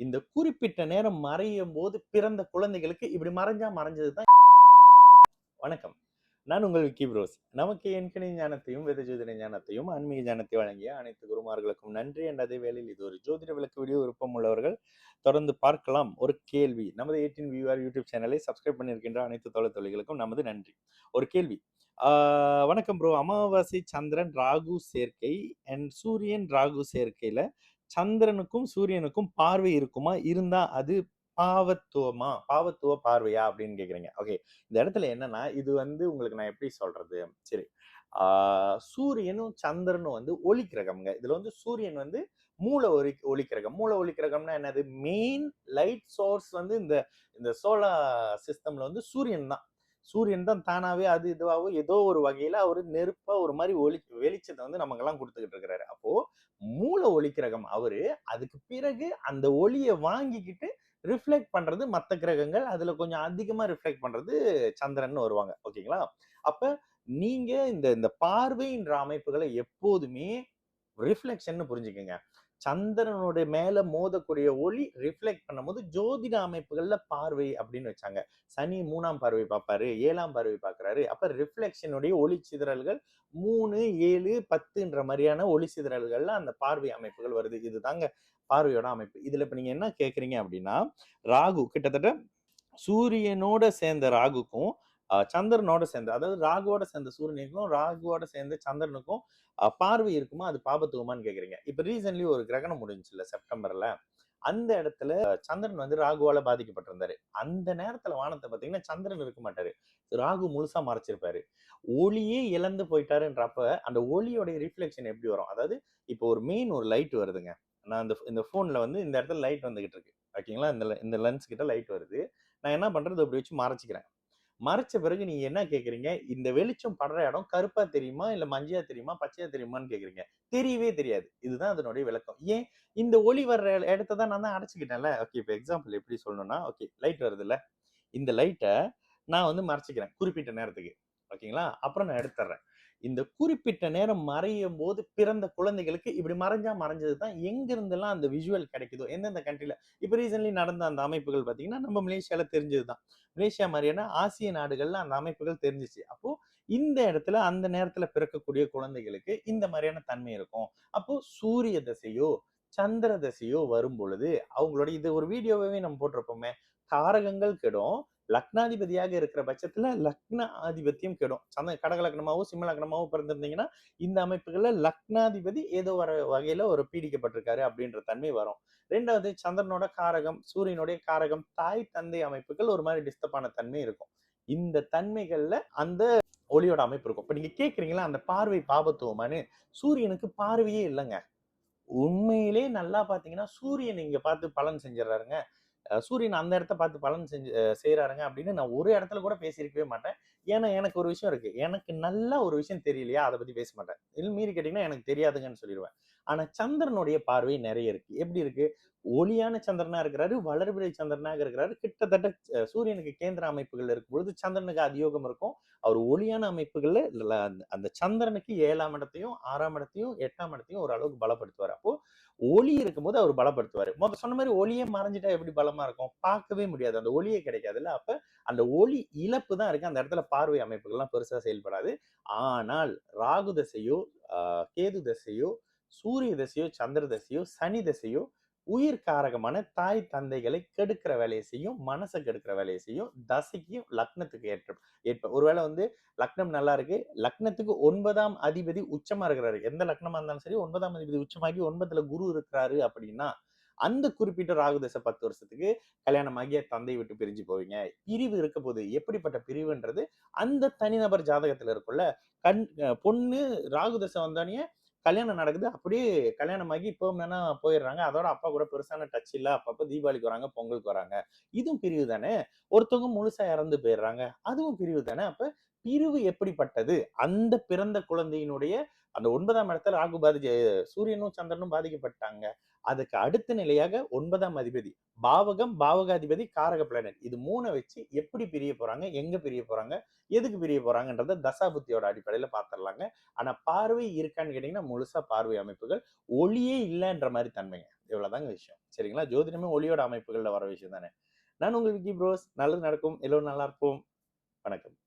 இந்த குறிப்பிட்ட நேரம் மறையும் போது பிறந்த குழந்தைகளுக்கு இப்படி மறைஞ்சா மறைஞ்சது தான். வணக்கம். நான் உங்கள் விக்கி ப்ரோஸ். நமக்கு எண்கணித ஞானத்தையும், வேத ஜோதிட ஞானத்தையும், ஆன்மீக ஞானத்தை வழங்கிய அனைத்து குருமார்களுக்கும் நன்றி. என்ற அதே வேளையில் இது ஒரு ஜோதிட விளக்கு வீடியோ விருப்பம் உள்ளவர்கள் தொடர்ந்து பார்க்கலாம். ஒரு கேள்வி. நமது 18 வியூஆர் யூடியூப் சேனலை சப்ஸ்கிரைப் பண்ணியிருக்கின்ற அனைத்து தொலைத்தொழிகளுக்கும் நமது நன்றி. ஒரு கேள்வி. வணக்கம் ப்ரோ. அமாவாசை சந்திரன் ராகு சேர்க்கை அண்ட் சூரியன் ராகு சேர்க்கையில சந்திரனுக்கும் சூரியனுக்கும் பார்வை இருக்குமா? இருந்தா அது பாவத்துவ பார்வையா அப்படின்னு கேக்குறீங்க. ஓகே, இந்த இடத்துல என்னன்னா, இது உங்களுக்கு நான் எப்படி சொல்றது? சரி. சூரியனும் சந்திரனும் ஒளி கிரகம்ங்க. இதுல சூரியன் மூல ஒளி கிரகம். மூல ஒளி கிரகம்னா என்னது? மெயின் லைட் சோர்ஸ் இந்த இந்த சோலார் சிஸ்டம்ல சூரியன் தான். சூரியன் தான் தானாவே அது இதுவாகவும் ஏதோ ஒரு வகையில அவரு நெருப்பா ஒரு மாதிரி வெளிச்சத்தை நமக்கெல்லாம் கொடுத்துக்கிட்டு இருக்கிறாரு. அப்போ மூல ஒளி கிரகம் அவரு. அதுக்கு பிறகு அந்த ஒளியை வாங்கிக்கிட்டு ரிஃப்ளெக்ட் பண்றது மத்த கிரகங்கள். அதுல கொஞ்சம் அதிகமா ரிஃப்ளெக்ட் பண்றது சந்திரன் வருவாங்க. ஓகேங்களா? அப்ப நீங்க இந்த இந்த பார்வைன்ற அமைப்புகளை எப்போதுமே ரிஃப்ளெக்ஷன் புரிஞ்சுக்கங்க. சந்திரனுடைய மேல மோதக்கூடிய ஒளி ரிஃப்ளெக்ட் பண்ணும்போது ஜோதிட அமைப்புகள்ல பார்வை அப்படின்னு வச்சாங்க. சனி 3ஆம் பார்வை பார்ப்பாரு, 7ஆம் பார்வை பார்க்கிறாரு. அப்ப ரிஃப்ளெக்ஷனுடைய ஒளி சிதறல்கள் 3, 7, 10ன்ற மாதிரியான ஒளி சிதறல்கள்ல அந்த பார்வை அமைப்புகள் வருது. இதுதாங்க பார்வையோட அமைப்பு. இதுல இப்ப நீங்க என்ன கேக்குறீங்க அப்படின்னா, ராகு கிட்டத்தட்ட சூரியனோட சேர்ந்த ராகுக்கும் சந்திரனோட சேர்ந்து, அதாவது ராகுவோட சேர்ந்த சூரியனுக்கும் ராகுவோட சேர்ந்த சந்திரனுக்கும் பார்வை இருக்குமா? அது பாபத்துவமான்னு கேக்குறீங்க. இப்ப ரீசன்ட்லி ஒரு கிரகணம் முடிஞ்சுல செப்டம்பர்ல. அந்த இடத்துல சந்திரன் ராகுவால பாதிக்கப்பட்டிருந்தாரு. அந்த நேரத்துல வானத்தை பாத்தீங்கன்னா சந்திரன் இருக்க மாட்டாரு. ராகு முழுசா மறைச்சிருப்பாரு. ஒளியே இழந்து போயிட்டாருன்றப்ப அந்த ஒளியோட ரிஃப்ளெக்ஷன் எப்படி வரும்? அதாவது இப்போ ஒரு ஒரு லைட் வருதுங்க. நான் இந்த போன்ல இந்த இடத்துல லைட் வந்துகிட்டு இருக்கு. ஓகேங்களா? இந்த லென்ஸ் கிட்ட லைட் வருது. நான் என்ன பண்றது? அப்படி வச்சு மறைச்சிக்கிறேன். மறைச்ச பிறகு நீங்க என்ன கேக்குறீங்க? இந்த வெளிச்சம் படுற இடம் கருப்பா தெரியுமா? இல்ல மஞ்சையா தெரியுமா? பச்சையா தெரியுமான்னு கேக்குறீங்க. தெரியவே தெரியாது. இதுதான் அதனுடைய விளக்கம். ஏன்? இந்த ஒளி வர்ற இடத்த தான் நான் தான் அடைச்சுக்கிட்டேன்ல. ஓகே, இப்ப எக்ஸாம்பிள் எப்படி சொல்லணும்னா, ஓகே லைட் வருதுல்ல. இந்த லைட்ட நான் மறைச்சுக்கிறேன் குறிப்பிட்ட நேரத்துக்கு. ஓகேங்களா? அப்புறம் நான் எடுத்துறேன். இந்த குறிப்பிட்ட நேரம் மறையும் போது பிறந்த குழந்தைகளுக்கு இப்படி மறைஞ்சா மறைஞ்சது தான். எங்க இருந்தெல்லாம் அந்த விஷுவல் கிடைக்குதோ, எந்தெந்த கண்ட்ரில இப்ப ரீசன்ட்லி நடந்த அந்த அமைப்புகள் பாத்தீங்கன்னா, நம்ம மலேசியால தெரிஞ்சதுதான். மலேசியா மாதிரியான ஆசிய நாடுகள்ல அந்த அமைப்புகள் தெரிஞ்சிச்சு. அப்போ இந்த இடத்துல அந்த நேரத்துல பிறக்கக்கூடிய குழந்தைகளுக்கு இந்த மாதிரியான தன்மை இருக்கும். அப்போ சூரிய தசையோ சந்திர தசையோ வரும் பொழுது அவங்களோட இது ஒரு வீடியோவே நம்ம போட்டிருப்போமே. காரகங்கள் கெடும், லக்னாதிபதியாக இருக்கிற பட்சத்துல லக்ன ஆதிபத்தியம் கெடும். கடக லக்னமாவோ சிம்ம லக்னமாவோ பிறந்திருந்தீங்கன்னா இந்த அமைப்புகள்ல லக்னாதிபதி ஏதோ ஒரு வகையில ஒரு பீடிக்கப்பட்டிருக்காரு அப்படின்ற தன்மை வரும். 2வது சந்திரனோட காரகம், சூரியனுடைய காரகம், தாய் தந்தை அமைப்புகள் ஒரு மாதிரி டிஸ்டர்ப் ஆன தன்மை இருக்கும். இந்த தன்மைகள்ல அந்த ஒளியோட அமைப்பு இருக்கும். இப்ப நீங்க கேக்குறீங்களா அந்த பார்வை பாபத்துவமானு? சூரியனுக்கு பார்வையே இல்லைங்க. உண்மையிலே நல்லா பாத்தீங்கன்னா சூரியன் இங்க பார்த்து பலன் செஞ்சிடறாருங்க. சூரியன் அந்த இடத்த பார்த்து பலன் செய்யறாருங்க அப்படின்னு நான் ஒரு இடத்துல கூட பேசியிருக்கவே மாட்டேன். ஏன்னா எனக்கு ஒரு விஷயம் இருக்கு. எனக்கு நல்லா ஒரு விஷயம் தெரியலையா அதை பத்தி பேச மாட்டேன். இது மீறி கேட்டீங்கன்னா எனக்கு தெரியாதுங்கன்னு சொல்லிடுவேன். ஆனா சந்திரனுடைய பார்வை நிறைய இருக்கு. எப்படி இருக்கு? ஒளியான சந்திரனா இருக்கிறாரு, வளர்பிறை சந்திரனாக இருக்கிறாரு. கிட்டத்தட்ட சூரியனுக்கு கேந்திர அமைப்புகள் இருக்கும் பொழுது சந்திரனுக்கு அதியோகம் இருக்கும். அவர் ஒளியான அமைப்புகள்ல அந்த சந்திரனுக்கு 7ஆம் இடத்தையும் 6ஆம் இடத்தையும் 8ஆம் இடத்தையும் ஒரு அளவுக்கு பலப்படுத்துவார். அப்போ ஒளி இருக்கும்போது அவர் பலப்படுத்துவாரு. சொன்ன மாதிரி ஒளியே மறைஞ்சிட்டா எப்படி பலமா இருக்கும்? பார்க்கவே முடியாது. அந்த ஒளியே கிடைக்காதுல்ல. அப்ப அந்த ஒளி இழப்பு தான் இருக்கு. அந்த இடத்துல பார்வை அமைப்புகள்லாம் பெருசா செயல்படாது. ஆனால் ராகு தசையோ கேது தசையோ சூரிய தசையோ சந்திர தசையோ சனி தசையோ உயிர் காரகமான தாய் தந்தைகளை கெடுக்கிற வேலையை செய்யும், மனசை கெடுக்கிற வேலையை செய்யும். தசைக்கும் லக்னத்துக்கு ஏற்ப ஒருவேளை லக்னம் நல்லா இருக்கு, லக்னத்துக்கு 9ஆம் அதிபதி உச்சமா இருக்கிறாரு. எந்த லக்னமா இருந்தாலும் சரி 9ஆம் அதிபதி உச்சமாகி 9ல குரு இருக்கிறாரு அப்படின்னா அந்த குறிப்பிட்ட ராகு தசை 10 வருஷத்துக்கு கல்யாணமாகிய தந்தை விட்டு பிரிஞ்சு போவீங்க. பிரிவு இருக்க போது எப்படிப்பட்ட பிரிவுன்றது அந்த தனிநபர் ஜாதகத்துல இருக்கும்ல. பொண்ணு ராகு தசை வந்தோடனே கல்யாணம் நடக்குது. அப்படியே கல்யாணமாகி பெர்மனன்ட்டா போயிடுறாங்க. அதோட அப்பா கூட பெருசான டச் இல்ல. அப்பப்ப தீபாவளிக்கு வராங்க, பொங்கலுக்கு வராங்க. இதுவும் பிரிவு தானே. ஒருத்தவங்க முழுசா இறந்து போயிடுறாங்க. அதுவும் பிரிவு தானே. அப்ப பிரிவு எப்படிப்பட்டது? அந்த பிறந்த குழந்தையினுடைய அந்த 9ஆம் இடத்துல ராகு சூரியனும் சந்திரனும் பாதிக்கப்பட்டாங்க. அதுக்கு அடுத்த நிலையாக 9ஆம் அதிபதி பாவகம், பாவகாதிபதி, காரக பிளானட் இது 3 வச்சு எப்படி பிரிய போறாங்க, எங்க பிரிய போறாங்க, எதுக்கு பிரிய போறாங்கன்றத தசாபுத்தியோட அடிப்படையில பாத்திரலாங்க. ஆனா பார்வை இருக்கான்னு கேட்டீங்கன்னா முழுசா பார்வை அமைப்புகள் ஒளியே இல்லைன்ற மாதிரி தன்மைங்க. இவ்வளவுதாங்க விஷயம். சரிங்களா? ஜோதிடமே ஒளியோட அமைப்புகள்ல வர விஷயம் தானே. நான் உங்கள் விக்கி ப்ரோஸ். நல்லது நடக்கும். எல்லோரும் நல்லா இருப்போம். வணக்கம்.